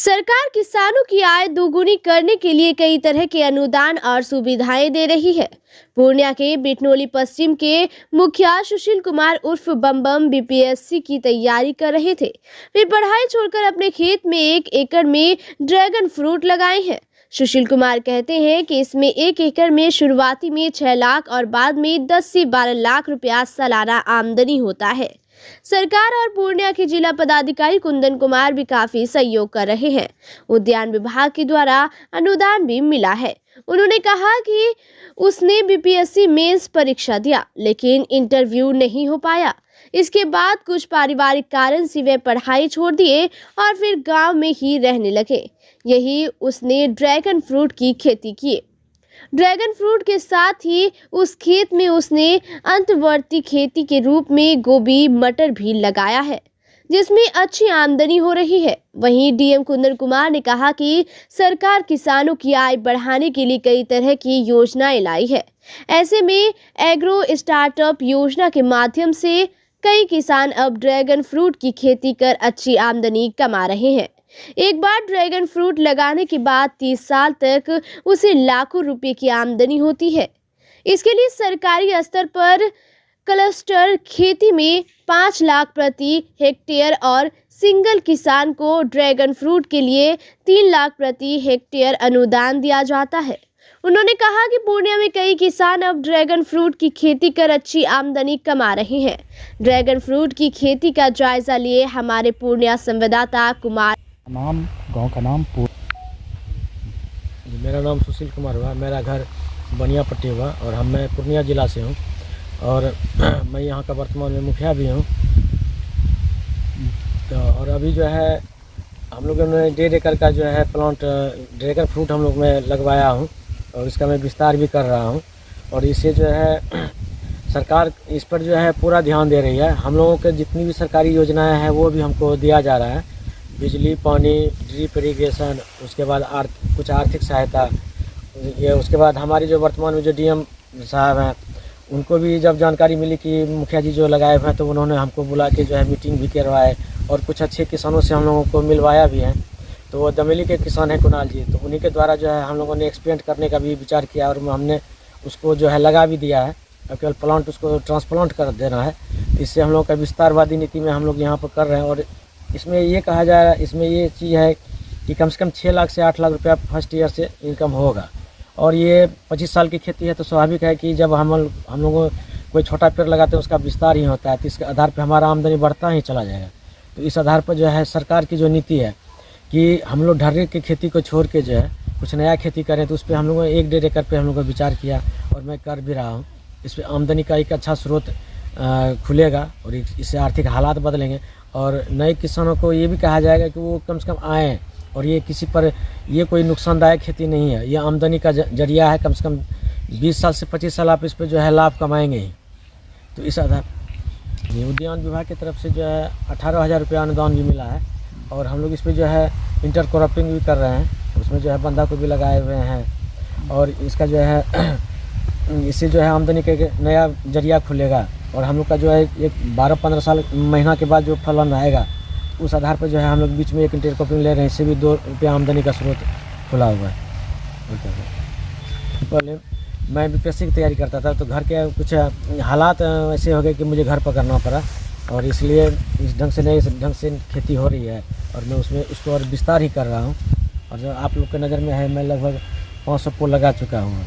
सरकार किसानों की आय दोगुनी करने के लिए कई तरह के अनुदान और सुविधाएं दे रही है। पूर्णिया के बिटनोली पश्चिम के मुखिया सुशील कुमार उर्फ बम बीपीएससी की तैयारी कर रहे थे। वे पढ़ाई छोड़कर अपने खेत में 1 एकड़ में ड्रैगन फ्रूट लगाए हैं। सुशील कुमार कहते हैं कि इसमें 1 एकड़ में शुरुआती में 6 लाख और बाद में 10 से 12 लाख रुपया सालाना आमदनी होता है। सरकार और पूर्णिया के जिला पदाधिकारी कुंदन कुमार भी काफी सहयोग कर रहे हैं। उद्यान विभाग के द्वारा अनुदान भी मिला है। उन्होंने कहा कि उसने बीपीएससी मेंस परीक्षा दिया लेकिन इंटरव्यू नहीं हो पाया। इसके बाद कुछ पारिवारिक कारण से वे पढ़ाई छोड़ दिए और फिर गांव में ही रहने लगे। यही उसने ड्रैगन फ्रूट की खेती की। ड्रैगन फ्रूट के साथ ही उस खेत में उसने अंतर्वर्ती खेती के रूप में गोभी मटर भी लगाया है, जिसमें अच्छी आमदनी हो रही है। वहीं डीएम कुंदन कुमार ने कहा कि सरकार किसानों की आय बढ़ाने के लिए कई तरह की योजनाएं लाई है। ऐसे में एग्रो स्टार्टअप योजना के माध्यम से कई किसान अब ड्रैगन फ्रूट की खेती कर अच्छी आमदनी कमा रहे हैं। एक बार ड्रैगन फ्रूट लगाने के बाद 30 साल तक उसे लाखों रुपए की आमदनी होती है। इसके लिए सरकारी स्तर पर क्लस्टर खेती में 5 लाख प्रति हेक्टेयर और सिंगल किसान को ड्रैगन फ्रूट के लिए 3 लाख प्रति हेक्टेयर अनुदान दिया जाता है। उन्होंने कहा कि पूर्णिया में कई किसान अब ड्रैगन फ्रूट की खेती कर अच्छी आमदनी कमा रहे हैं। ड्रैगन फ्रूट की खेती का जायजा लिए हमारे पूर्णिया संवाददाता कुमार। गांव का नाम मेरा नाम सुशील कुमार हुआ। मेरा घर बनियापट्टी हुआ और मैं पूर्णिया ज़िला से हूँ और मैं यहाँ का वर्तमान में मुखिया भी हूँ। तो और अभी जो है हम लोगों ने 1.5 एकड़ का जो है प्लांट ड्रैगन फ्रूट हम लोग में लगवाया हूँ और इसका मैं विस्तार भी कर रहा हूँ। और इससे जो है सरकार इस पर जो है पूरा ध्यान दे रही है। हम लोगों के जितनी भी सरकारी योजनाएँ हैं वो भी हमको दिया जा रहा है। बिजली, पानी, ड्रिप इरीगेशन, उसके बाद कुछ आर्थिक सहायता, ये उसके बाद हमारी जो वर्तमान में जो डीएम साहब हैं उनको भी जब जानकारी मिली कि मुखिया जी जो लगाए हुए हैं तो उन्होंने हमको बुला के जो है मीटिंग भी करवाए और कुछ अच्छे किसानों से हम लोगों को मिलवाया भी है। तो वो दमेली के किसान हैं कुणाल जी, तो उन्हीं के द्वारा जो है हम लोगों ने एक्सपेंड करने का भी विचार किया और हमने उसको जो है लगा भी दिया है। अब केवल प्लांट उसको ट्रांसप्लांट कर देना है। इससे हम लोग का विस्तारवादी नीति में हम लोग यहाँ पर कर रहे हैं। और इसमें ये कहा जा रहा है, इसमें ये चीज़ है कि कम से कम 6 लाख से 8 लाख रुपया फर्स्ट ईयर से इनकम होगा। और ये 25 साल की खेती है तो स्वाभाविक है कि जब हम लोग कोई छोटा पेड़ लगाते हैं उसका विस्तार ही होता है, तो इसके आधार पर हमारा आमदनी बढ़ता ही चला जाएगा। तो इस आधार पर जो है सरकार की जो नीति है कि हम लोग ढर्रे की खेती को छोड़ के जो है कुछ नया खेती करें, तो उस पर हम लोगों ने 1-1.5 एकड़ पर हम लोग विचार किया और मैं कर भी रहा हूँ। इस पर आमदनी का एक अच्छा स्रोत खुलेगा और इससे आर्थिक हालात बदलेंगे। और नए किसानों को ये भी कहा जाएगा कि वो कम से कम आएँ और ये किसी पर ये कोई नुकसानदायक खेती नहीं है, ये आमदनी का जरिया है। कम से कम 20 साल से 25 साल आप इस पर जो है लाभ कमाएंगे ही। तो इस आधार उद्यान विभाग की तरफ से जो है 18,000 रुपया अनुदान भी मिला है और हम लोग इस पर जो है इंटर क्रॉपिंग भी कर रहे हैं। उसमें जो है बंधा को भी लगाए हुए हैं और इसका जो है इससे जो है आमदनी का एक नया जरिया खुलेगा। और हम लोग का जो है एक 12-15 साल महीना के बाद जो फलन रहेगा उस आधार पर जो है हम लोग बीच में एक इंटर क्रॉपिंग ले रहे हैं। इससे भी 2 रुपया आमदनी का स्रोत खुला हुआ है। पहले मैं बीपीएससी की तैयारी करता था तो घर के कुछ हालात ऐसे हो गए कि मुझे घर पकड़ना पड़ा और इसलिए इस ढंग से नए ढंग से खेती हो रही है और मैं उसको और विस्तार ही कर रहा हूँ। और जो आप लोग के नज़र में है मैं लगभग 500 पोल लगा चुका हूँ।